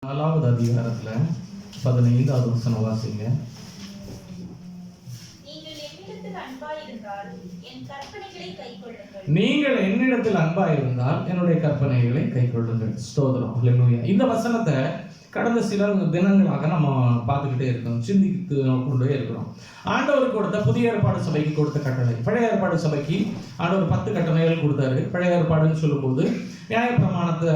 4வது அதிகாரத்துல 15வது வசனம் வாசிங்க. நீங்கள் என்னிடத்தில் அன்பாயிருந்தால் என்னுடைய கற்பனைகளை கைக்கொள்ளுங்கள். ஸ்தோத்திரம், ஹல்லேலூயா. இந்த வசனத்தை கடந்த சில தினங்களாக நம்ம பார்த்துக்கிட்டே இருக்கோம், சிந்தித்து கொண்டே இருக்கிறோம். ஆண்டவர் கொடுத்த புதிய ஏற்பாடு சபைக்கு கொடுத்த கட்டளை, பழைய ஏற்பாடு சபைக்கு ஆண்டவர் 10 கட்டளைகள் கொடுத்தாரு. பழைய ஏற்பாடுன்னு சொல்லும்போது நியாயப்பிரமாணத்தை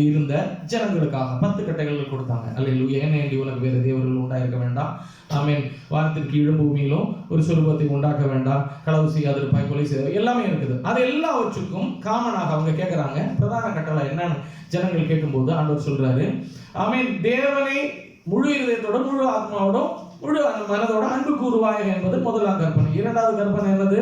இருந்த ஜனங்களுக்காக 10 கட்டளைகள் கொடுத்தாங்க. அல்லேலூயா. ஏனென்றி உனக்கு வேறு தேவர்கள் உண்டாயிருக்க வேண்டாம், ஆமென், வானத்திற்கு கீழும் பூமியிலும் ஒரு சொரூபத்தை உண்டாக்க வேண்டாம், களவு செய்யாதிருப்பாய், கொலை செய்ய, எல்லாமே இருக்குது. அது எல்லாவற்றுக்கும் காமனாக அவங்க கேட்குறாங்க. பிரதான கட்டளை என்னன்னு ஜனங்கள் கேட்கும்போது ஆண்டவர் சொல்றாரு, ஆமென், தேவனை முழு இதயத்தோட, முழு ஆத்மாவோட, முழு மனதோட அன்பு கூறுவாய் என்பது முதலாம் கற்பனை. 2வது கற்பனை என்னது?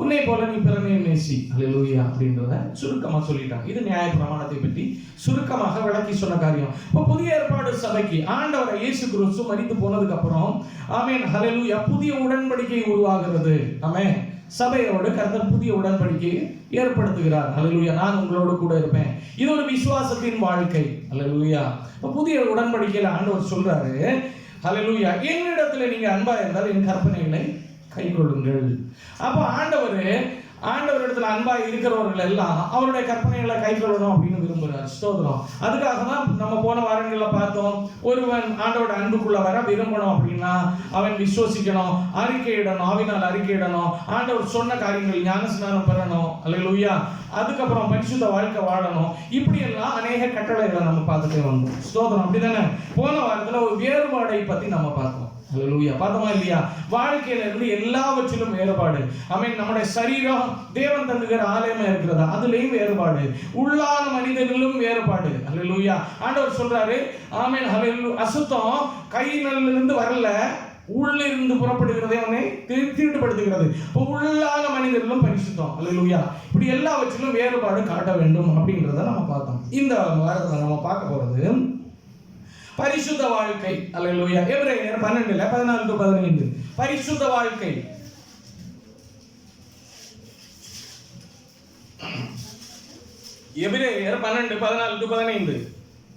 உன்னை போல நீ பிறனை நேசி. அல்லேலூயா அப்படின்றத சுருக்கமா சொல்லிட்டாங்க. இது நியாயப்பிரமாணத்தை பற்றி சுருக்கமாக விளக்கி சொன்ன காரியம். இப்போ புதிய ஏற்பாடு சபைக்கு ஆண்டவர் இயேசு கிறிஸ்து மரித்து போனதுக்கு அப்புறம், ஆமென், ஹல்லேலூயா, புதிய உடன்படிக்கை உருவாகிறது. ஆமென், சபையோடு கர்த்தர் புதிய உடன்படிக்கையை ஏற்படுத்துகிறார். ஹல்லேலூயா. நான் உங்களோடு கூட இருப்பேன். இது ஒரு விசுவாசத்தின் வாழ்க்கை. ஹல்லேலூயா. இப்போ புதிய உடன்படிக்கையில ஆண்டவர் சொல்றாரு, ஹல்லேலூயா, என்னிடத்துல நீங்க அன்பா இருந்தால் என் கற்பனைகளை கை கொள்ளுங்கள். அப்போ ஆண்டவர் இடத்துல அன்பா இருக்கிறவர்கள் எல்லாம் அவருடைய கற்பனைகளை கை கொள்ளணும் அப்படின்னு விரும்புகிறார். ஸ்தோத்திரம். அதுக்காக தான் நம்ம போன வாரங்களில் பார்த்தோம், ஒருவன் ஆண்டவரோட அன்புக்குள்ள வர விரும்பணும் அப்படின்னா அவன் விசுவசிக்கணும், அறிக்கையிடணும், ஆவினால் அறிக்கையிடணும், ஆண்டவர் சொன்ன காரியங்கள் ஞானஸ்நானம் பெறணும். அல்லேலூயா. அதுக்கப்புறம் பரிசுத்த வாழ்க்கை வாழணும். இப்படி எல்லாம் அநேக கட்டளைகளை நம்ம பார்த்துட்டே வந்தோம். ஸ்தோத்திரம். அப்படிதானே? போன வாரத்தில் ஒரு வேறுபாடை பத்தி நம்ம பார்த்தோம். அல்லேலூயா. பார்த்தோமா இல்லையா? வாழ்க்கையில இருந்து எல்லாவற்றிலும் வேறுபாடு. ஆமென். நம்முடைய சரீரம் தேவன் தந்துகிற ஆலயமா இருக்கிறதா, அதுலயும் வேறுபாடு. உள்ளான மனிதனிலும் வேறுபாடு. அல்லேலூயா. ஆண்டவர் சொல்றாரு, ஆமென், ஹல்லேலூயா, அசுத்தம் கையிலிருந்து வரல, உள்ளிருந்து புறப்படுகிறதே அவனை தீட்டுப்படுத்துகிறது. இப்போ உள்ளான மனிதர்களும் பரிசுத்தம். அல்லேலூயா. இப்படி எல்லாவற்றிலும் வேறுபாடு காட்ட வேண்டும் அப்படின்றத நம்ம பார்த்தோம். இந்த வாரத்தில் நம்ம பார்க்க போறது பரிசுத்த வாழ்க்கை. அல்லேலூயா. எபிரேயர் 12:14-15 பரிசுத்த வாழ்க்கை. எபிரேயர் 12:14-15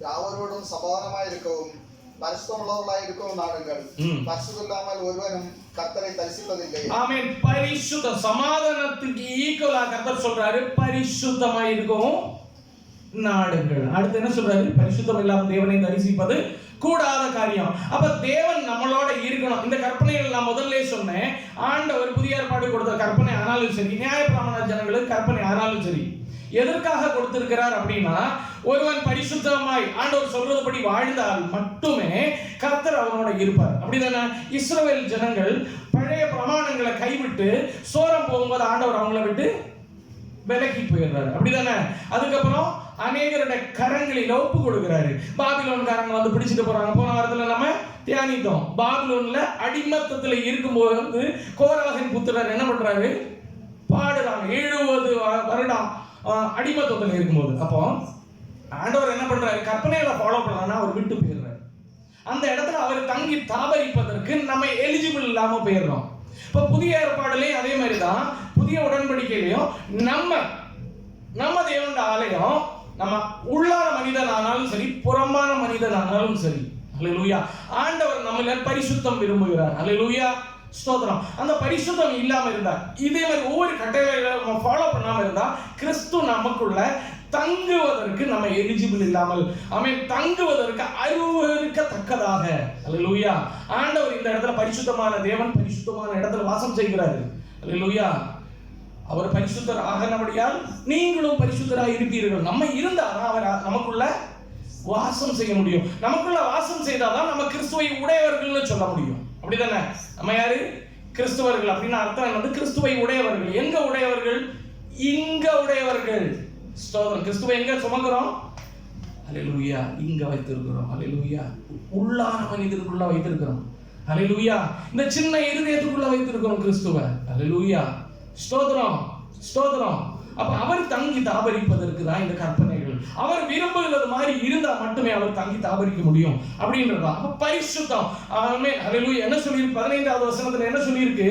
யாவரோடும் சமாதானமாய் இருக்கவும் பரிசுத்தமுள்ளவர்களாய் இருக்கவும் நாடுங்கள். பரிசுத்தம் இல்லாமல் ஒருவனும் கர்த்தரை தரிசிப்பதில்லை. ஆமென். பரிசுத்த சமாதானத்துக்கு ஈக்குவலா கர்த்தர் சொல்றாரு, பரிசுத்தமாய் இருக்கவும் நாடுங்கள். அடுத்து என்ன சொல்றாரு? பரிசுத்தம் இல்லாமல் தேவனை தரிசிப்பது கூடாத காரியம். அப்ப தேவன் நம்மளோட இருக்கணும். இந்த கற்பனைகள் நான் முதல்ல சொன்னேன். ஆண்டவர் புதிய ஏற்பாடு கொடுத்த கற்பனை ஆனாலும் சரி, நியாயப்பிரமாண ஜனங்களுக்கு கற்பனை ஆனாலும் சரி, எதற்காக கொடுத்திருக்கிறார் அப்படின்னா, ஒருவன் பரிசுத்தமாய் ஆண்டவர் சொல்றதுபடி வாழ்ந்தால் மட்டுமே கர்த்தர் அவனோட இருப்பார். அப்படிதானே? இஸ்ரவேல் ஜனங்கள் பழைய பிரமாணங்களை கைவிட்டு சோரம் போகும்போது ஆண்டவர் அவங்கள விட்டு விலகி போயிடுறாரு. அப்படிதானே? அதுக்கப்புறம் அநேகருடைய கரங்களில் ஒப்பு கொடுக்கிறாரு. பாபிலோன்காரங்க வந்து பிடிச்சிட்டு போறாங்க. போன வாரத்துல நம்ம தியானித்தோம். பாபிலோன்ல அடிமத்தத்துல இருக்கும்போது கோராகின் புத்திரர் என்ன பண்றாரு? பாடுறாங்க. 70 வருடம் அடிமத்தத்துல இருக்கும்போது. அப்போ ஆண்டவர் என்ன பண்றாரு? கற்பனைகளை ஃபாலோ பண்ணலாம்னா அவர் விட்டு போயிடுறாரு. அந்த இடத்துல அவர் தங்கி தாபரிப்பதற்கு நம்ம எலிஜிபிள் இல்லாம போயிடுறோம். இப்போ புதிய ஏற்பாடுலையும் அதே மாதிரி தான், புதிய உடன்படிக்கையிலையும் நம்ம தேவனுடைய ஆலயம், நம்ம உள்ளான மனிதன் ஆனாலும் சரி, புறம்பான மனிதன் ஆனாலும் சரி. அல்லேலூயா. ஆண்டவர் நம்மள பரிசுத்தம் விரும்புகிறார். அல்லேலூயா. ஸ்தோத்திரம். அந்த பரிசுத்தம் இல்லாம இருந்தா, இதே மாதிரி ஒவ்வொரு கட்டளைகளை நம்ம ஃபாலோ பண்ணாம இருந்தா, கிறிஸ்து நமக்குள்ள தங்குவதற்கு நம்ம எலிஜிபிள் இல்லாமல், ஆமென், தங்குவதற்கு அருவருக்கத்தக்கதாக. அல்லேலூயா. ஆண்டவர் இந்த இடத்துல பரிசுத்தமான தேவன் பரிசுத்தமான இடத்துல வாசம் செய்கிறாரு. அல்லேலூயா. அவர் பரிசுத்தர் ஆகனபடியால் நீங்களும் பரிசுத்தராக இருப்பீர்கள். நம்ம இருந்தாதான் அவர் நமக்குள்ள வாசம் செய்ய முடியும். நமக்குள்ள வாசம் செய்தாதான் நம்ம கிறிஸ்துவை உடையவர்கள்னு சொல்ல முடியும். அப்படிதானே? நம்ம யாரு? கிறிஸ்துவர்கள். அப்படின்னு அர்த்தம் என்னது? கிறிஸ்துவை உடையவர்கள். எங்க உடையவர்கள்? இங்க உடையவர்கள். ஸ்தோத்திரம். கிறிஸ்துவை எங்க சுமக்கிறோம்? அல்லேலூயா. இங்க வைத்திருக்கிறோம். அல்லேலூயா. உள்ளான மனிதனுக்குள்ள வைத்திருக்கிறோம். அல்லேலூயா. இந்த சின்ன இருதயத்துக்குள்ள வைத்திருக்கிறோம் கிறிஸ்துவை. அல்லேலூயா. ஸ்தோத்திரம். ஸ்தோத்திரம். அப்ப அவர் தங்கி தாபரிப்பதற்கு தான் இந்த கற்பனைகள். அவர் விரும்புகிறது மாதிரி இருந்தா மட்டுமே அவர் தங்கி தாபரிக்க முடியும் அப்படின்றதா. அப்ப பரிசுத்தம். ஆமென். அல்லேலூயா. என்ன சொல்லிருக்கு? 15வது வசனத்துல என்ன சொல்லியிருக்கு?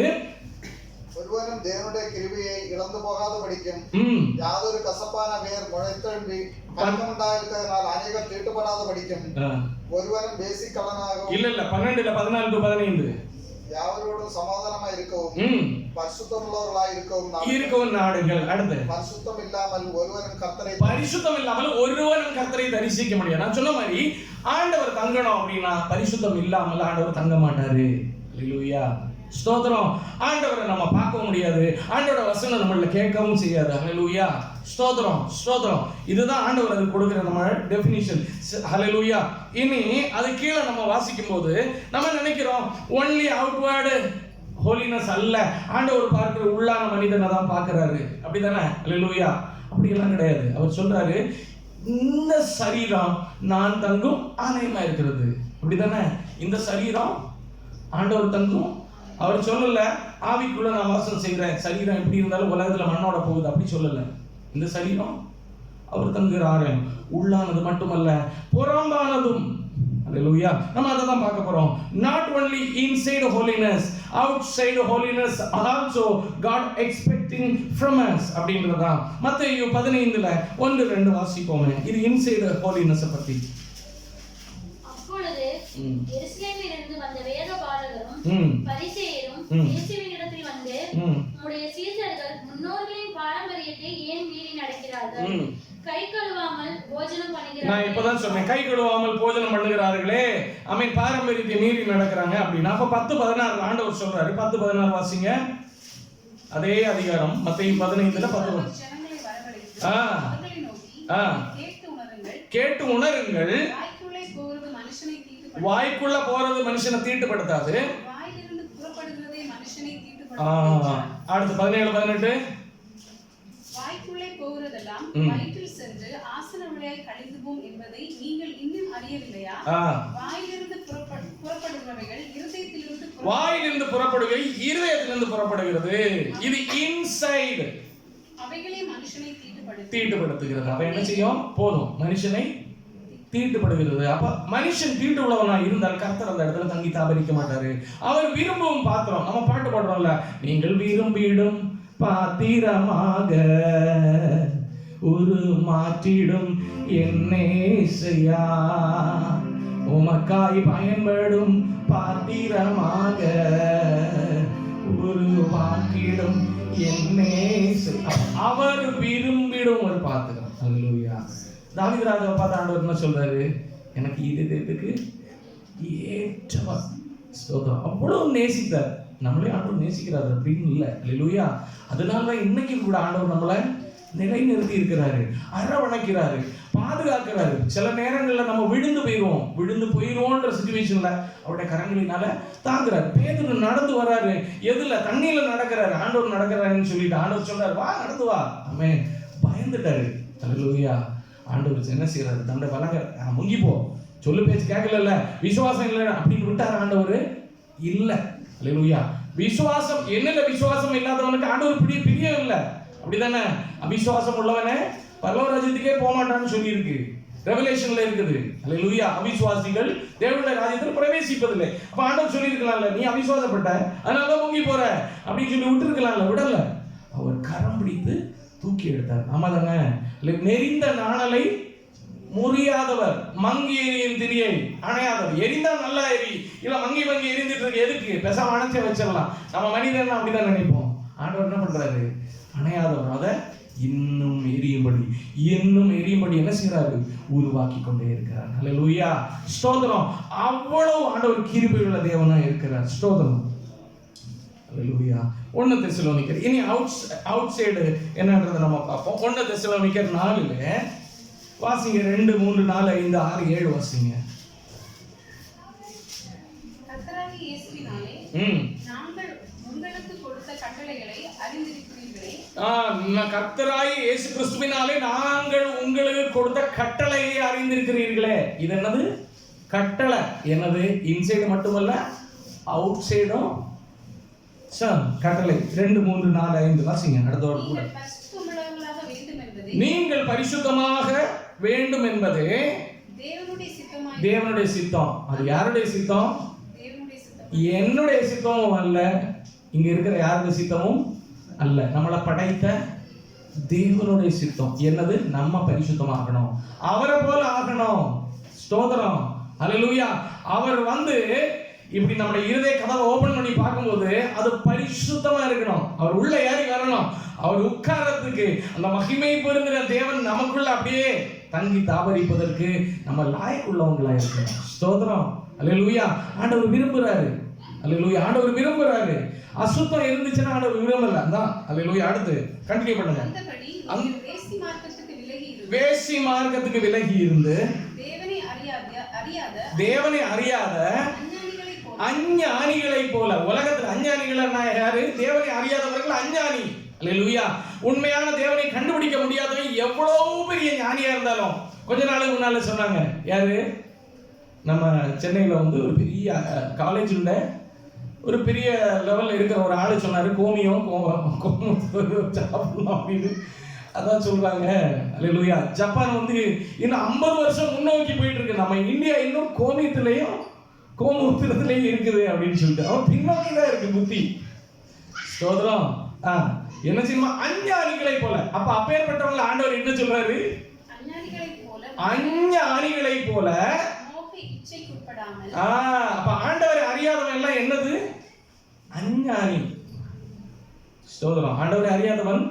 ഒരുവനും ദേവനുടെ കിരുബിയെ ഇളന്നു പോകാതെ പഠിക്കും. യാതൊരു കസപ്പാന വേർ മുഴത്തെഴുമ്പി കലക്കമുണ്ടായിരിക്കുന്നതിനാൽ അനേകം തീട്ടുപെടാതെ പഠിക്കും. ഒരുവനും വേസിക്കള്ളനാകും. இல்ல 12 14 to 15 யாவரோடும் சமாதானமா இருக்கவும் பரிசுத்தமுள்ளவர்களாய் இருக்கவும் நாடுங்கள். அடுத்து பரிசுத்தம் இல்லாமல் ஒருவனும் கர்த்தரை தரிசிக்க முடியாது. நான் சொன்ன மாதிரி ஆண்டவர் தங்கணும் அப்படின்னா பரிசுத்தம் இல்லாமல் ஆண்டவர் தங்க மாட்டாரு. அல்லேலூயா, ஸ்தோத்திரம். ஆண்டவரை நம்ம பார்க்க முடியாது, ஆண்டவரோட வசனம் நம்மள கேட்கவும் செய்யாது. அல்லேலூயா, ஸ்தோத்திரம் ஸ்தோத்திரம். இதுதான் ஆண்டவர் அதுக்கு கொடுக்கிற நம்ம டெஃபினிஷன். ஹல்லேலூயா. இனி அது கீழே நம்ம வாசிக்கும் போது நம்ம நினைக்கிறோம் ஒன்லி அவுட்வர்டு ஹோலினஸ் அல்ல, ஆண்டவர் பார்க்கிற உள்ளான மனிதனை தான் பார்க்கிறாரு. அப்படிதானே? ஹல்லேலூயா. அப்படியெல்லாம் கிடையாது. அவர் சொல்றாரு இந்த சரீரம் நான் தங்கும் ஆலயமா இருக்கிறது. அப்படிதானே? இந்த சரீரம் ஆண்டவர் தங்கும். அவர் சொல்லல ஆவிக்குள்ள நான் வாசம் செய்கிறேன், சரீரம் எப்படி இருந்தாலும் உலகத்துல மண்ணோட போகுது, அப்படி சொல்லல. இந்த சரீரம் அவர் தங்குகிறாரு. உள்ளானது மட்டுமல்ல புறம்பானதும். அல்லேலூயா. நம்ம அதை தான் பார்க்க போறோம். Not only inside holiness, outside holiness also God expecting from us அப்படின்றதா மத்தேயு 15ல 1-2 வாசிப்போமே. இது inside holiness பத்தி. அப்பொழுது எருசலேமிலிருந்து வந்த வேதபாரகரும் பரிசேயரும் இயேசுவினிடத்தில் வந்து உம்முடைய சீடர்கள் முன்னோர்களின் பாரம்பரியத்தை ஏன் மீறி நடக்கிறார்கள்? கை கழுவாமல் போஜனம் பண்ணுகிறார்கள். நான் இப்பதான் சொன்னேன், கை கழுவாமல் போஜனம் பண்ணுகிறார்களே. ஆமென். பாரம்பரியத்தை மீறி நடக்கிறாங்க அப்படின்னா அப்ப 10-16 ஆண்டவர் சொல்றாரு. 10-16 வாசிங்க. அதே அதிகாரம் மத்தேயு 15ல 10. கேட்டு உணருங்கள். வாய்க்குள்ள போறது மனுஷனை தீட்டுப்படுத்தாது. அடுத்து 17-18 வாய்க்குள்ளே போகிறதெல்லாம் வயிற்றில் சென்று ஆசனவழியாய் கழிந்து போம் என்பதை நீங்கள் இன்னும் அறியவில்லையா? வாயிலிருந்து புறப்படுகிறவைகள் இருதயத்திலிருந்து புறப்படுகிறது. இது இன்சைடு. அவைகளே மனுஷனை தீட்டுப்படுத்துகிறது. அவ என்ன செய்யும்? போதும், மனுஷனை தீட்டுப்படுகிறது. அப்ப மனுஷன் தீட்டு உள்ளவனா இருந்தால் கர்த்தர் அந்த இடத்துல தங்கி தாபரிக்க மாட்டாரு. அவர் விரும்பவும் பாத்திரம். நம்ம பாட்டு பாடுறோம்ல, நீங்கள் விரும்பிடும் பாத்திரமாக ஒரு மாற்றிடும் என்னேசையா, உமக்காய் பயன்படும் பாத்திரமாக ஒரு மாற்றிடும் என்னேசையா. அவர் விரும்பிடும் ஒரு பாத்திரம். அல்லேலூயா. தாவீது ராஜாவை பார்த்து ஆண்டவர் என்ன சொல்றாரு? எனக்கு இதுக்கு ஏற்றவர். ஸ்தோத்திரம். அவ்வளவு நேசித்தார். நம்மளே ஆண்டவர் நேசிக்கிறாரு அப்படின்னு இல்லை. அல்லேலூயா. அதனாலதான் இன்னைக்கு கூட ஆண்டவர் நம்மளை நிலைநிறுத்தி இருக்கிறாரு, அரவணைக்கிறாரு, பாதுகாக்கிறாரு. சில நேரங்கள்ல நம்ம விழுந்து போயிருவோன்ற சிச்சுவேஷன்ல அவருடைய கரங்களினால தாங்குறாரு. பேதுரு நடந்து வராரு, எதுல? தண்ணியில நடக்கிறாரு. ஆண்டவர் நடக்கிறாருன்னு சொல்லிட்டு ஆண்டவர் சொல்றாரு, வா நடந்து வா. ஆமென். பயந்துட்டாரு. அல்லேலூயா. ஆண்டவர் என்ன செய்யறாரு? தண்டை வளங்க, முங்கி போ, சொல்லு பேச்சு கேட்கல, விசுவாசம் இல்லை அப்படின்னு விட்டார் ஆண்டவர். இல்ல. அல்லேலூயா. விசுவாசம் என்னல விசுவாசம் இல்லாதவனுக்கு ஆண்டவர் பிரியம் இல்லை. அப்படிதானே? அவிசுவாசம் உள்ளவனே பரலோக ராஜ்யத்துக்கே போக மாட்டான்னு சொல்லி இருக்கு, ரெவலேஷன்ல இருக்குது. அல்லேலூயா. அவிசுவாசிகள் தேவனுடைய ராஜ்யத்தில் பிரவேசிப்பதில்லை. அப்ப ஆண்டவர் சொல்லி இருக்கலாம்ல, நீ அவிசுவாசப்பட்ட அதனால முங்கி போற அப்படின்னு சொல்லி விட்டு இருக்கலாம்ல, விடல. அவர் கரம் பிடித்து தூக்கி எடுத்தார். ஆமா தானே? நெறிந்த நாணலை முறியாதவர், மங்கி எரியும் திரியை அணையாதவர். எரிந்தா நல்லா எரி, இல்ல மங்கி எரிந்துட்டு இருக்கு, எதுக்கு? பேசாம அணைச்சே வச்சிடலாம். நம்ம மனிதன் அப்படிதான் நினைப்போம். ஆண்டவர் என்ன பண்றாரு? அணையாதவர் அதை இன்னும் எரியும்படி என்ன செய்யறாரு? உருவாக்கி கொண்டே இருக்கிறார். அல்லேலூயா. ஸ்தோத்திரம். அவ்வளவு ஆண்டவர் கிருபை உள்ள தேவனா இருக்கிறார். ஸ்தோத்திரம். அல்லேலூயா. 1 தெசலோனிக்கர். இனி அவுட் சைடு என்னன்றதை நம்ம பார்ப்போம். 1 தெசலோனிக்கர் 4ல வாசிங்க. 2, 3, 4, 5, 6, 7 வாசிங்க. கர்த்தராகிய இயேசுவினாலே நாங்கள் உங்களுக்கு கொடுத்த கட்டளைகளை அறிந்திருக்கிறீர்களே. கர்த்தராகிய இயேசு கிறிஸ்துவினாலே நாங்கள் உங்களுக்கு கொடுத்த கட்டளையை அறிந்திருக்கிறீர்களே. இது என்னது? கட்டளை. என்னது? இன்சைடு மட்டுமல்ல, அவுட் சைடும் கட்டளை. 2, 3, 4, 5 வாசிங்க. அடுத்தவர் கூட. நீங்கள் பரிசுத்தமாக வேண்டும் என்பதே தேவனுடைய சித்தம். அது யாருடைய சித்தம்? என்னுடைய சித்தமும் அல்ல, இங்க இருக்கிற யாருடைய சித்தமும் அல்ல, நம்மளை படைத்த தேவனுடைய சித்தம் என்னது? நம்ம பரிசுத்தமாகணும், அவரை போல ஆகணும். ஸ்தோத்திரம், அல்லேலூயா. அவர் இப்படி நம்முடைய இருதய கதவை ஓபன் பண்ணி பார்க்கும்போது அது பரிசுத்தமா இருக்கணும். அவர் உள்ள ஏறி வரணும். அவர் உட்கார்றதுக்கு அந்த மகிமை பொருந்தின தேவன் நமக்குள்ள அப்படியே தங்கி தாபரிப்பதற்கு நம்ம லாயக்குள்ளவங்களா இருக்கணும். ஸ்தோத்திரம், அல்லேலூயா. ஆண்டவர் விரும்புறாரு, அல்லேலூயா. ஆண்டவர் விரும்புறாரு. அசுத்தம் இருந்துச்சுன்னா ஆண்டவர் விரும்பல. அதான் அல்லேலூயா. அடுத்து கண்டினியூ பண்ணுங்க. வேசி மார்க்கத்துக்கு விலகி இருந்து தேவனை அறியாத அஞ்ஞானிகளை போல. உலகத்துல அஞ்ஞானிகள் யாரு? தேவனை அறியாதவர்கள் அஞ்ஞானி. அல்லேலூயா. உண்மையான தேவனை கண்டுபிடிக்க முடியாதவன் எவ்வளவு பெரிய ஞானியா இருந்தாலும். கொஞ்ச நாளுக்கு முன்னால சொன்னாங்க, யாரு? நம்ம சென்னையில ஒரு பெரிய காலேஜ்ல ஒரு பெரிய லெவல்ல இருக்கிற ஒரு ஆளு சொன்னாரு, கோமியம் சாப்பிடலாம் அப்படின்னு. அதான் சொல்றாங்க, அல்லேலூயா. ஜப்பான் இன்னும் 50 வருஷம் முன்னோக்கி போயிட்டு இருக்கு. நம்ம இந்தியா இன்னும் கோமூத்திரத்திலையும் இருக்குது அப்படின்னு சொல்லிட்டு அவன் பின்னோக்கி தான் இருக்கு புத்தி. ஸ்தோத்திரம். என்ன செய்யுமா? அஞ்ஞானிகளை போல. அப்ப அப்பேற்பட்டவங்களை ஆண்டவர் என்ன சொல்றாரு? அஞ்ஞானிகளை போல. அப்ப ஆண்டவரை அறியாதவன் எல்லாம் என்னது? அஞ்ஞானி. ஸ்தோத்திரம். ஆண்டவரை அறியாதவன்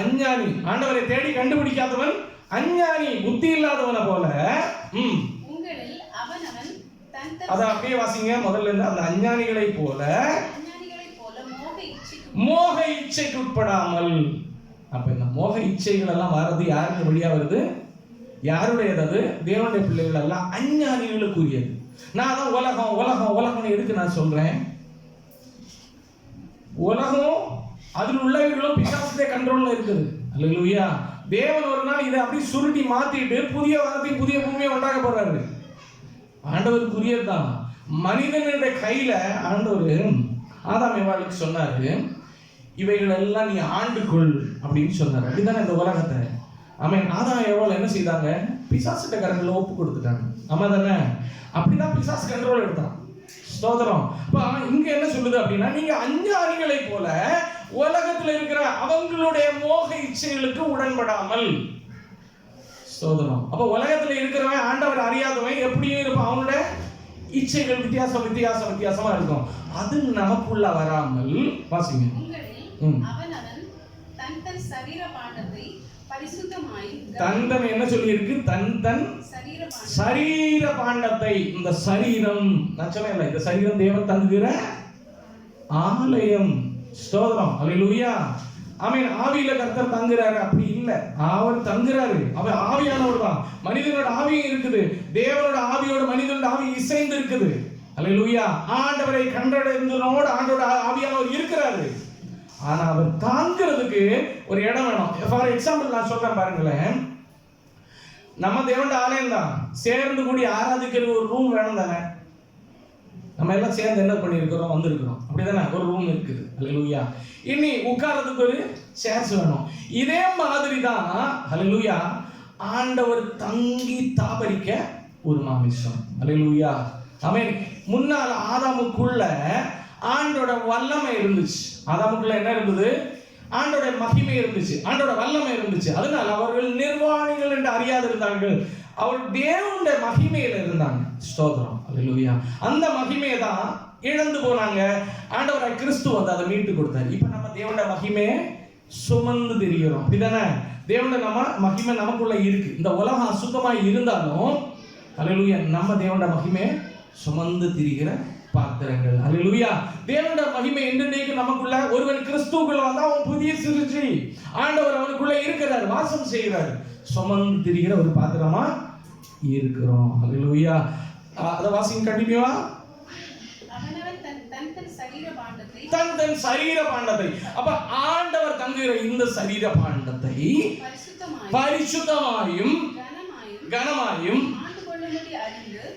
அஞ்ஞானி. ஆண்டவரை தேடி கண்டுபிடிக்காதவன் அஞ்ஞானி, புத்தி இல்லாதவனை போல. அத அப்படியே வாசிங்க முதல்ல இருந்து. அந்த அஞ்ஞானிகளை போல மோக இச்சைக்கு உட்படாமல். அப்ப இந்த மோக இச்சைகள் எல்லாம் வர்றது யாருக்கு வழியா வருது? யாருடையது? அது தேவனுடைய பிள்ளைகள் எல்லாம் அஞ்ஞானிகளுக்குரியது. நான் தான் உலகம் உலகம் உலகம் எதுக்கு நான் சொல்றேன்? உலகம் அதில் உள்ளவர்களும் பிசாசுடைய கண்ட்ரோல்ல இருக்குது. அல்லேலூயா. தேவன் ஒரு நாள் இதை அப்படி சுருட்டி மாத்திட்டு புதிய வானத்தையும் புதிய பூமியை உண்டாக்க போறாரு. ஆண்டவருக்குரியதுதான். மனிதனுடைய கையில ஆண்டவர் ஆதாம் ஏவாளுக்கு சொன்னாரு, இவைகள் எல்லாம் நீ ஆண்டுகொள் அப்படின்னு சொன்னாரு. அப்படிதானே இந்த உலகத்தை. ஆமென். ஆதாம் ஏவாள் என்ன செய்தாங்க? பிசாசுட்ட கரங்களை ஒப்பு கொடுத்துட்டாங்க. ஆமா தானே? அப்படிதான் பிசாசு கண்ட்ரோல் எடுத்தான். ஸ்தோத்திரம். இங்க என்ன சொல்லுது அப்படின்னா, நீங்க அஞ்ஞானிகளை போல உலகத்துல இருக்கிற அவங்களுடைய மோக இச்சைகளுக்கு உடன்படாமல். ஸ்தோத்திரம். அப்ப உலகத்துல இருக்கிறவன் ஆண்டவர் அறியாதவன் எப்படியும் இருப்பான். அவனோட இச்சைகள் வித்தியாசமா இருக்கும். அது நமக்குள்ள வராமல் வாசிங்க. தன் என்ன சொல்லி இருக்கு? தன் சரீர பாண்டத்தை. இந்த சரீரம் நான் சொன்னேன், இந்த சரீரம் தேவன் தங்குகிற ஆலயம். ஸ்தோத்திரம், அல்லேலூயா. ஆமென். ஆவியில கர்த்தர் தங்குறாரு அப்படி இல்ல, அவர் தங்குறாரு. அவர் ஆவியானவர் தான். மனிதனோட ஆவியும் இருக்குது, தேவனோட ஆவியோட மனிதனோட ஆவி இசைந்து இருக்குது. அல்லேலூயா. ஆண்டவரை கண்டடைந்தனோட ஆண்டோட ஆவியானவர் இருக்கிறாரு. ஆனா அவர் தாங்கிறதுக்கு ஒரு இடம் வேணும். ஃபார் எக்ஸாம்பிள் நான் சொல்றேன் பாருங்களேன். நம்ம தேவனோட ஆலயம் தான், சேர்ந்து கூடி ஆராதிக்கிற ஒரு ரூம் வேணும் தானே? நம்ம எல்லாம் சேர்ந்து என்ன பண்ணியிருக்கிறோம்? வந்திருக்கிறோம், அப்படிதானே? ஒரு ரூம் இருக்குது. அல்லேலூயா. இனி உட்கார்றதுக்கு ஒரு சேர்ஸ் வேணும். இதே மாதிரி தான் அல்லேலூயா ஆண்டவர் தங்கி தாபரிக்க ஒரு மாமிசம். அல்லேலூயா. ஆமென். முன்னால ஆதாமுக்குள்ள ஆண்டோட வல்லமை இருந்துச்சு. ஆதாமுக்குள்ள என்ன இருந்தது? ஆண்டோட மகிமை இருந்துச்சு, ஆண்டோட வல்லமை இருந்துச்சு. அதனால அவர்கள் நிர்வாணிகள் என்று அறியாது இருந்தார்கள். அவர் தேவனுடைய மகிமையில இருந்தாங்க. ஸ்தோத்திரம், அல்லேலூயா. அந்த மகிமையை தான் இழந்து போனாங்க. ஆண்டவராய் கிறிஸ்து அதை மீட்டு கொடுத்தாரு. இப்ப நம்ம தேவனுடைய மகிமையை சுமந்து திரிகிறோம், அப்படிதானே? தேவனுடைய மகிமை நமக்குள்ள இருக்கு. இந்த உலகம் அசுத்தமாய் இருந்தாலும் அல்லேலூயா நம்ம தேவனுடைய மகிமையை சுமந்து திரிகிற பாத்திரங்கள். அல்லேலூயா. தேவனுடைய மகிமை என்றென்றைக்கு நமக்குள்ள. ஒருவன் கிறிஸ்துவுக்குள்ள வந்தா அவன் புதிய சிருஷ்டி. ஆண்டவர் அவனுக்குள்ள இருக்கிறார், வாசம் செய்கிறார். சுமந்து திரிகிற ஒரு பாத்திரமா இருக்கிறோம். அல்லேலூயா. அத வாசிங்க கண்டினியூவா. தன் சரீர பாண்டத்தை. அப்ப ஆண்டவர் தங்குகிற இந்த சரீர பாண்டத்தை பரிசுத்தமாயும் கனமாயும்.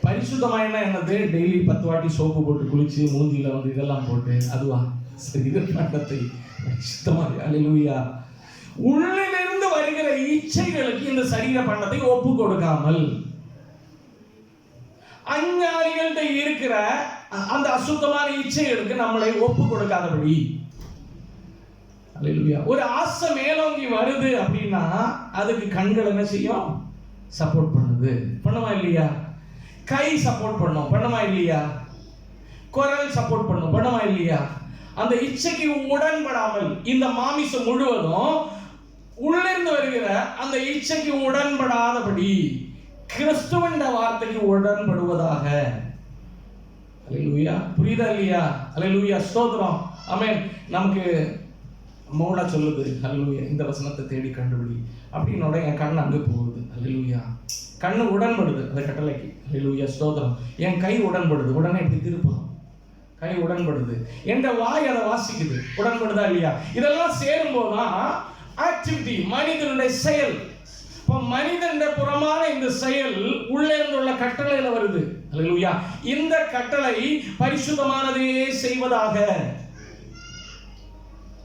பரிசுத்தமாயினா என்னது? டெய்லி 10 வாட்டி சோப்பு போட்டு குளிச்சு மூஞ்சில இதெல்லாம் போட்டு, அதுவா சரீர பாண்டத்தை பரிசுத்தமாய். அல்லேலூயா. உள்ளிலிருந்து வருகிற இச்சைகளுக்கு இந்த சரீர பாண்டத்தை ஒப்பு கொடுக்காமல், அஞ்ஞானிகள்கிட்ட இருக்கிற அந்த அசுத்தமான இச்சைகளுக்கு நம்மளை ஒப்பு கொடுக்காதபடி. அல்லேலூயா. ஒரு ஆசை மேலோங்கி வருது அப்படின்னா அதுக்கு கண்கள் என்ன செய்யும்? சப்போர்ட் பண்ணுது. பண்ணுமா இல்லையா? கை சப்போர்ட் பண்ணும். பண்ணுமா இல்லையா? குரல் சப்போர்ட் பண்ணும். பண்ணுமா இல்லையா? அந்த இச்சைக்கு உடன்படாமல் இந்த மாமிசம் முழுவதும் உள்ளிருந்து வருகிற அந்த இச்சைக்கு உடன்படாதபடி கிறிஸ்துவின் வார்த்தைக்கு உடன்படுவதாக. அல்லேலூயா. புரியுதா இல்லையா? அல்லேலூயா. ஸ்தோத்திரம். ஆமென். நமக்கு மௌனா சொல்லுது, அல்லேலூயா, இந்த வசனத்தை தேடி கண்டுபிடி அப்படின்னோட என் கண் அங்கே போகுது. அல்லேலூயா. கண்ணு உடன்படுது அந்த கட்டளைக்கு. அல்லேலூயா. ஸ்தோத்திரம். என் கை உடன்படுது. உடனே இப்படி திருப்பம். கை உடன்படுது. என்ற வாய் அதை வாசிக்குது. உடன்படுதா இல்லையா? இதெல்லாம் சேரும் போதுதான் ஆக்டிவிட்டி, மனிதனுடைய செயல். இப்போ மனிதனுடைய புறமான இந்த செயல் உள்ளே இருந்துள்ள கட்டளையில வருது. அல்லேலூயா. இந்த கட்டளை பரிசுத்தமானதே செய்வதாக.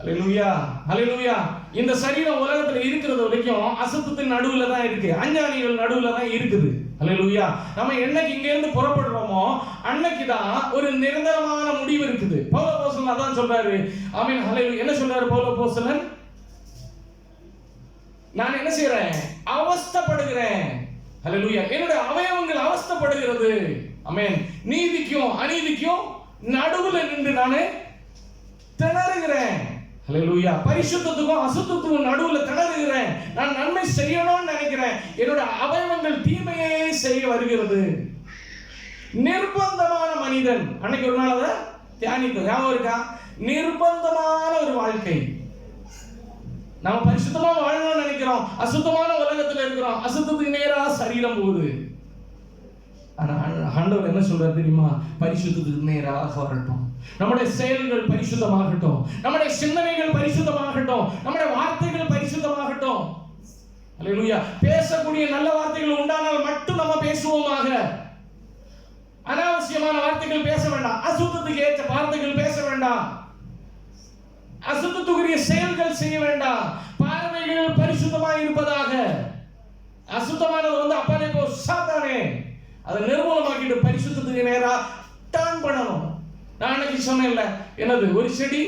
அல்லேலூயா. அல்லேலூயா. இந்த சரீரம் உலகத்துல இருக்கிறது வரைக்கும் அசுத்தத்தின் நடுவுல தான் இருக்கு, அஞ்ஞானிகள் நடுவுல தான் இருக்குது. அல்லேலூயா. நம்ம என்னைக்கு இங்க இருந்து புறப்படுறோமோ அன்னைக்கு தான் ஒரு நிரந்தரமான முடிவு இருக்குது. பவுல் அப்போஸ்தலன் அதான் சொல்றாரு. ஆமென். அல்லேலூயா. என்ன சொல்றாரு பவுல் அப்போஸ்தலன்? நான் என்ன செய்றேன்? அவஸ்தைப்படுகிறேன். அல்லேலூயா. என்னுடைய அவயவங்கள் அவஸ்தைப்படுகிறது. ஆமென். நீதிக்கும் அநீதிக்கும் நடுவுல நின்று நான் திணறுகிறேன். அல்லேலூயா. பரிசுத்தத்துக்கும் அசுத்தத்துக்கும் நடுவுல திணறுகிறேன். நான் நன்மை செய்யணும்னு நினைக்கிறேன். என்னோட அவயவங்கள் தீமையே செய்ய வருகிறது. நிர்பந்தமான மனிதன். அன்னைக்கு ஒரு நாள் அதை தியானித்தோம். ஞாபகம் இருக்கா? நிர்பந்தமான ஒரு வாழ்க்கை. நம்ம பரிசுத்தமா வாழணும்னு நினைக்கிறோம், அசுத்தமான உலகத்துல இருக்கிறோம், அசுத்தத்துக்கு நேரா சரீரம் போகுது. ஆனா ஆண்டவர் என்ன சொல்றாரு தெரியுமா? பரிசுத்தத்துக்கு நேராக வரட்டும். நம்முடைய செயல்கள் பரிசுத்தமாகட்டும், நம்முடைய சிந்தனைகள் பரிசுத்தமாகட்டும், நம்முடைய வார்த்தைகள் பரிசுத்தமாகட்டும். அல்லேலூயா. பேசக்கூடிய நல்ல வார்த்தைகள் உண்டானால் மட்டும் நம்ம பேசுவோமாக. அனாவசியமான வார்த்தைகள் பேச வேண்டாம். அசுத்தத்துக்கு ஏற்ற வார்த்தைகள் பேச வேண்டாம். அசுத்தத்துக்குரிய செயல்கள் செய்ய வேண்டாம். பார்வைகள் பரிசுத்தமாக இருப்பதாக. அசுத்தமானது அப்பாலே போ சாத்தானே, அதை நிர்மூலமாக்கிட்டு பரிசுத்தத்துக்கு நேரா டர்ன் பண்ணணும். நான் அன்னைக்கு சொன்னேன்ல, என்னது, ஒரு செடி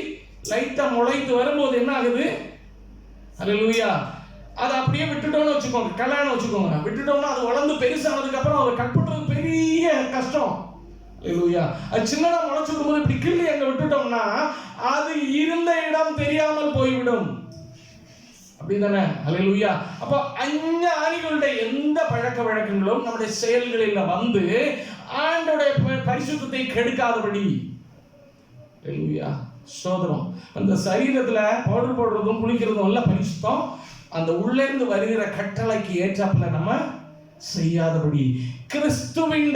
லைட்டா முளைத்து வரும்போது என்ன ஆகுது? அல்லேலூயா. அதை அப்படியே விட்டுட்டோம்னு வச்சுக்கோங்க, கல்யாணம் வச்சுக்கோங்க, விட்டுட்டோம்னா அது வளர்ந்து பெருசானதுக்கு அப்புறம் அதை கட் பண்றது பெரிய கஷ்டம். அல்லேலூயா. அது சின்னதா முளைச்சுக்கும் போது இப்படி கிள்ளி அங்க விட்டுட்டோம்னா அது இருந்த இடம் தெரியாமல் போய்விடும். அப்படிதானே? அல்லேலூயா. அப்போ அஞ்ஞானிகளுடைய எந்த பழக்க வழக்கங்களும் நம்முடைய செயல்களில் வந்து ஆண்டவருடைய பரிசுத்தத்தை கெடுக்காதபடி. அல்லேலூயா. ஸ்தோத்திரம். அந்த சரீரத்துல பவுடர் போடுறதும் குளிக்கிறதும் எல்லாம் பரிசுத்தம். அந்த உள்ளே இருந்து வருகிற கட்டளைக்கு ஏற்றாப்புல நம்ம செய்யாதபடி கிறிஸ்துவின்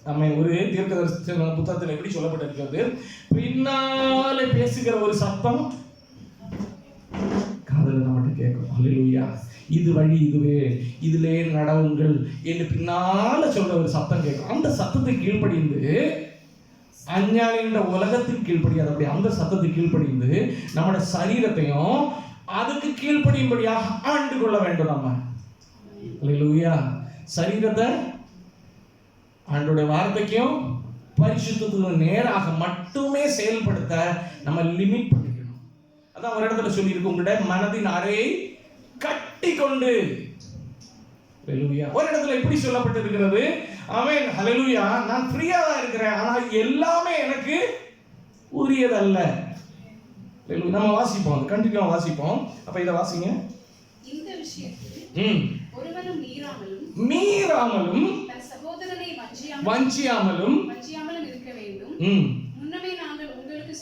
நம்ம ஒரு தீர்க்கதரிசன புத்தகத்தில் எப்படி சொல்லப்பட்டிருக்கிறது? பின்னாலே பேசுகிற ஒரு சத்தம் காதுல நம்மகிட்ட கேட்கும். அல்லேலூயா. இது வழி இதுவே, இதிலே நடவுங்கள் என்று பின்னால சொல்ற ஒரு சத்தம் கேட்கும். அந்த சத்தத்தை கீழ்ப்படிந்து அஞ்ஞானின்ற உலகத்துக்கு கீழ்ப்படியாதபடி அந்த சத்தத்துக்கு கீழ்ப்படிந்து நம்முடைய சரீரத்தையும் அதுக்கு கீழ்ப்படியும்படியாக ஆண்டு கொள்ள வேண்டும். நம்ம அல்லேலூயா. சரீரத்தை ஆண்டோடைய வார்த்தைக்கும் பரிசுத்தத்துக்கும் நேராக மட்டுமே செயல்படுத்த நம்ம லிமிட் பண்ணிக்கணும். அதான் ஒரு இடத்துல சொல்லியிருக்கு, உங்களுடைய மனதின் அறையை கட்டி கொண்டு. ஒரு இடத்துல எப்படி சொல்லப்பட்டிருக்கிறது? ஆமென். ஹல்லேலூயா. நான் ஃப்ரீயா தான் இருக்கிறேன், ஆனால் எல்லாமே எனக்கு உரியதல்ல. நம்ம வாசிப்போம், கண்டிப்பா வாசிப்போம். அப்ப இதை வாசிங்க. இந்த விஷயத்தில் ஒருவனும் மீறாமலும் தன் சகோதரனை வஞ்சியாமலும் இருக்க வேண்டும். முன்னமே நாங்கள் உங்களுக்கு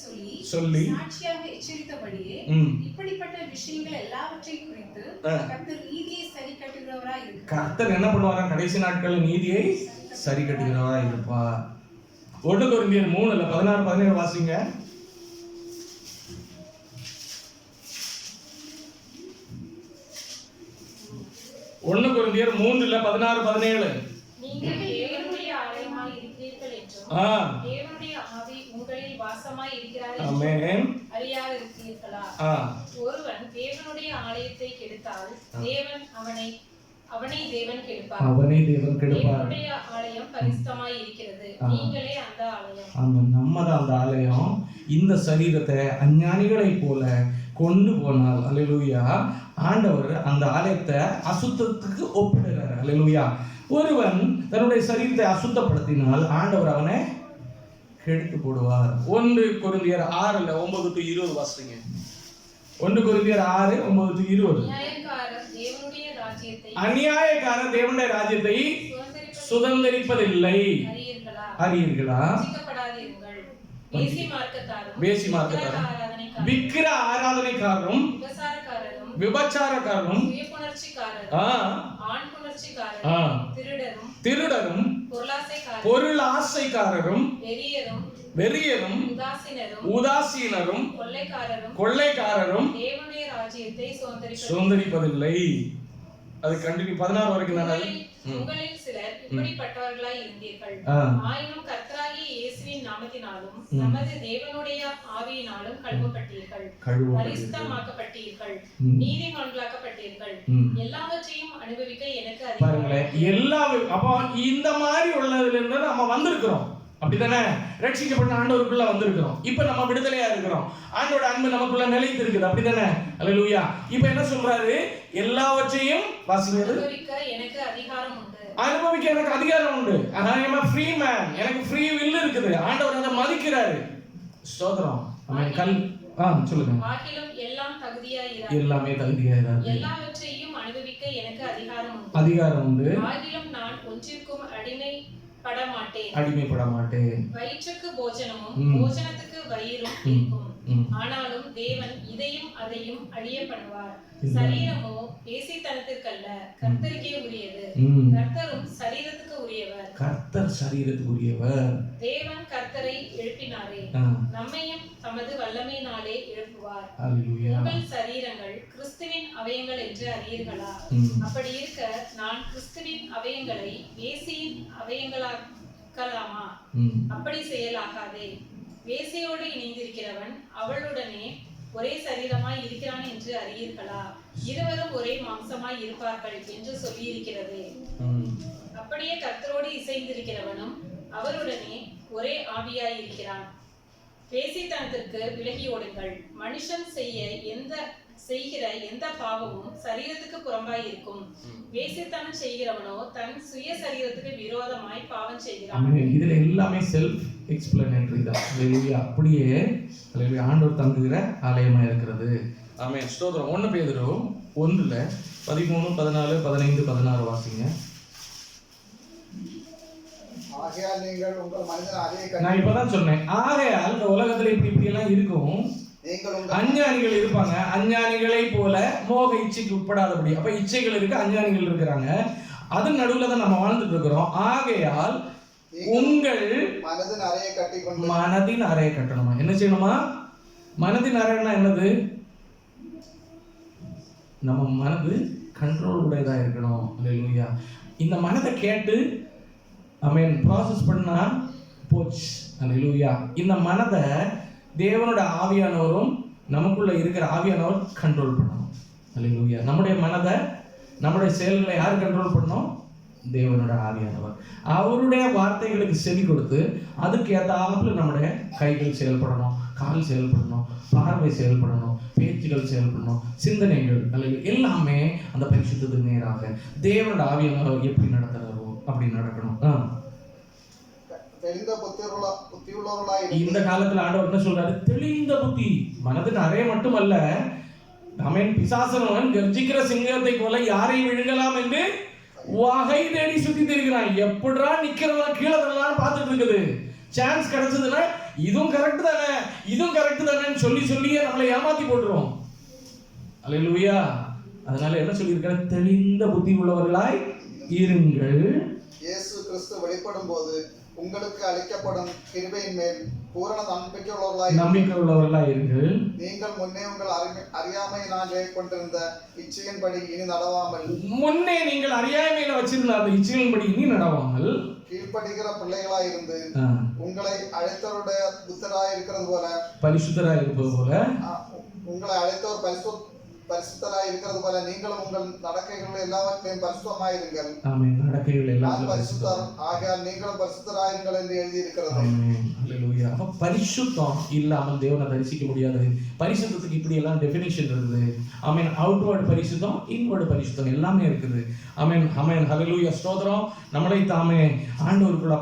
சொல்லி சாட்சியாக எச்சரித்தபடியே இப்படிப்பட்ட விஷயங்கள் எல்லாவற்றையும் குறித்து கர்த்தர் நீதியை சரி கட்டுகிறவராய் இருக்கிறார். கர்த்தர் என்ன பண்ணுவாரா? கடைசி நாட்களில் நீதியை சரி கட்டுகிறவராய் இருப்பார். 1 கொரிந்தியர் 3:16-17 வாசிங்க. 1 கொரிந்தியர் 3:16-17. நீங்கள் தேவனுடைய ஆலயமாய் இருக்கிறீர்கள் என்றும் தேவனுடைய ஆவி உங்களில் வாசமாய் இருக்கிறார் என்றும் அறியாது இருக்கிறீர்களா? ஒருவன் தேவனுடைய ஆலயத்தை கெடுத்தால் தேவன் அவனை தேவன் கெடுப்பார். தேவனுடைய ஆலயம் பரிசுத்தமாய் இருக்கிறது, நீங்களே அந்த ஆலயம். நம்ம தான் அந்த ஆலயம். இந்த சரீரத்தை அஞ்ஞானிகளை போல கொண்டு போனால் அல்லேலூயா ஆண்டவர் அந்த ஆலயத்தை அசுத்தத்துக்கு ஒப்பிடுகிறார். அல்லேலூயா. ஒருவன் தன்னுடைய சரீரத்தை அசுத்தப்படுத்தினால் ஆண்டவர் அவனை கெடுத்து போடுவார். 1 கொரிந்தியர் 6:9-20 வாசிங்க. 1 கொரிந்தியர் 6:9-20. அநியாயக்காரர் தேவனுடைய ராஜ்யத்தை சுதந்தரிப்பதில்லை. அறியீர்களா? வேசி மார்க்கத்தாரும் விக்கிர ஆராதனைக்காரரும் விபச்சாரக்காரரும் திருடரும் பொருளாசைக்காரரும் வெறியரும் உதாசீனரும் கொள்ளைக்காரரும் சுதந்தரிப்பதில்லை. அது கண்டினியூ 16 வரைக்கும் தானே. உங்களில் சிலர் இப்படிப்பட்டவர்களாய் இருந்தீர்கள். ஆயினும் கர்த்தராகிய இயேசுவின் நாமத்தினாலும் நமது தேவனுடைய ஆவியினாலும் கழுவப்பட்டீர்கள், பரிசுத்தமாக்கப்பட்டீர்கள், நீதிமான்களாக்கப்பட்டீர்கள். எல்லாவற்றையும் அனுபவிக்க எனக்கு பாருங்களேன். அப்போ இந்த மாதிரி உள்ளதுல இருந்து நம்ம வந்திருக்கிறோம். அப்படித்தானே? ரட்சிக்கப்பட்ட ஆண்டவருக்குள்ள வந்திருக்கிறோம். இப்ப நம்ம விடுதலையா இருக்கிறோம். ஆண்டோட அன்பு நமக்குள்ள நிலைத்து இருக்குது. அப்படித்தானே? அல்லேலூயா. இப்ப என்ன சொல்றாரு? எல்லாவற்றையும் அனுபவிக்க எனக்கு அதிகாரம் உண்டு. I am a free man. எனக்கு ஃப்ரீ வில் இருக்குது. ஆண்டவர் அதை மதிக்கிறாரு. ஸ்தோத்திரம். ஆமென். சொல்லுங்க. எல்லாமே தகுதியாயிராது. எல்லாவற்றையும் அனுபவிக்க எனக்கு அதிகாரம் உண்டு. ஆகிலும் நான் ஒன்றிற்கும் அடிமைப்பட மாட்டேன். வயிற்றுக்கு போஜனமும் போஜனத்துக்கு வயிறும் இருக்கும். ஆனாலும் தேவன் இதையும் அதையும் அழிய பண்ணுவார். சரீரமோ பேசித்தனத்திற்கல்ல, கர்த்தருக்கே உரியது. கர்த்தரும் சரீரத்துக்கு உரியவர். கர்த்தர் சரீரத்துக்கு உரியவர். தேவன் கர்த்தரை எழுப்பினாரே, நம்மையும் தமது வல்லமையினாலே எழுப்புவார். உங்கள் சரீரங்கள் கிறிஸ்துவின் அவயங்கள் என்று அறியீர்களா? அப்படி இருக்க நான் கிறிஸ்துவின் அவயங்களை வேசியின் அவயங்களாக்கலாமா? அப்படி செயலாகாதே. வேசியோடு இணைந்திருக்கிறவன் அவளுடனே ஒரே சரீரமாய் இருக்கிறான் என்று அறியீர்களா? இருவரும் ஒரே மாம்சமாய் இருப்பார்கள் என்று சொல்லி இருக்கிறதே. அப்படியே கர்த்தரோடு இசைந்திருக்கிறவனும் அவருடனே ஒரே ஆவியாய் இருக்கிறான். வேசித்தனத்திற்கு விலகி ஓடுங்கள். மனுஷன் செய்கிற எந்த பாவமும் சரீரத்துக்கு புறம்பாய் இருக்கும். வேசித்தனம் செய்கிறவனோ தன் சுய சரீரத்துக்கு விரோதமாய் பாவம் செய்கிறான். இதுல எல்லாமே செல்ஃப் எக்ஸ்பிளனேட்டரி தான். அல்லேலூயா. அப்படியே அல்லேலூயா ஆண்டவர் தங்குகிற ஆலயமா இருக்கிறது. ஆமென். ஸ்தோத்திரம். 1 பேதுரு 1:13, 14, 15, 16 வாசிங்க. ஆகையால் நீங்கள் உங்கள் மனிதன் அதே நான் இப்பதான் சொன்னேன். ஆகையால் இந்த உலகத்துல இப்படி எல்லாம் இருக்கும். அஞ்ஞானிகள் இருப்பாங்க. அஞ்ஞானிகளை போல மோக இச்சைக்கு உட்படாதபடி. அப்ப இச்சைகள் இருக்கு, அஞ்ஞானிகள் இருக்கிறாங்க. அது நடுவுல தான் நம்ம வாழ்ந்துட்டு இருக்கிறோம். ஆகையால் உங்கள் மனதின் அறையை கட்டணுமா? என்ன செய்யணுமா? மனதின் அறைன்னா என்னது? நம்ம மனது கண்ட்ரோல் உடையதா இருக்கணும். அல்லேலூயா. இந்த மனதை கேட்டு ப்ராசஸ் பண்ணா போச்சு. அல்லேலூயா. இந்த மனதை தேவனோட ஆவியானவரும் நமக்குள்ள இருக்கிற ஆவியானவர் கண்ட்ரோல் பண்ணணும். அல்லேலூயா. நம்முடைய மனதை, நம்முடைய செயல்களை யார் கண்ட்ரோல் பண்ணணும்? தேவனோட ஆவியானவர். அவருடைய வார்த்தைகளுக்கு செவி கொடுத்து அதுக்கு ஏற்றாப்புல நம்முடைய கைகள் செயல்படணும், கால் செயல்படணும், பார்வை செயல்படணும், பேச்சுகள் செயல்படணும், சிந்தனைகள் அல்லது எல்லாமே அந்த பரிசுத்தத்துக்கு நேராக தேவனோட ஆவியானவர் எப்படி நடத்துறாரோ அப்படி நடக்கணும். இந்த காலத்துல ஆண்டவர் என்ன சொல்றாரு? தெளிந்த புத்தி. மனதின் அறை மட்டுமல்ல, பிசாசனவன் கர்ஜிக்கிற சிங்கத்தை போல யாரை விழுங்கலாம் என்று வகை தேடி சுத்தி திரிக்கிறான். எப்படா நிக்கிறவன் கீழே தள்ளலாம்னு பார்த்துட்டு இருக்குது. சான்ஸ் கிடைச்சதுன்னா இதுவும் கரெக்ட் தானே, இதுவும் கரெக்ட் தானேன்னு சொல்லியே நம்மளை ஏமாத்தி போட்டுருவோம். அல்லேலூயா. அதனால என்ன சொல்லியிருக்கிற? தெளிந்த புத்தி உள்ளவர்களாய் இருங்கள். இயேசு கிறிஸ்து வெளிப்படும் போது உங்களுக்கு அளிக்கப்படும் கிருபையின் மேல் பூரண நம்பிக்கை உள்ளவர்களாய் இருங்கள். நீங்கள் முன்னே உங்கள் அறியாமையினாலே கொண்டிருந்த இச்சையின்படி இனி நடவாமல், முன்னே நீங்கள் அறியாமையில வச்சிருந்த அந்த இச்சையின்படி இனி நடவாமல் கீழ்ப்படுகிற பிள்ளைகளாய் இருந்து உங்களை அழைத்தவருடைய புத்தராய் இருக்கிறது போல, பரிசுத்தராய் இருப்பது போல, உங்களை அழைத்தவர் பரிசுத்தராய் இருக்கிறது போல நீங்களும் உங்கள் நடக்கைகள் எல்லாவற்றையும் பரிசுத்தமாயிருங்கள். ஆமென். நடக்கைகள் எல்லாம் நான் பரிசுத்தர் ஆகையால் நீங்களும் பரிசுத்தராயிருங்கள் என்று எழுதியிருக்கிறது. ஆமென். ஹல்லேலூயா. அப்ப பரிசுத்தம் இல்லாமல் தேவனை தரிசிக்க முடியாது. பரிசுத்தத்துக்கு இப்படி எல்லாம் டெஃபினிஷன் இருக்குது. ஆமென். அவுட்வர்ட் பரிசுத்தம், இன்வர்ட் பரிசுத்தம் எல்லாமே இருக்குது. ஆமென். ஆமென். ஹல்லேலூயா. ஸ்தோத்திரம். நம்மளை தாமே ஆண்டவருக்குள்ள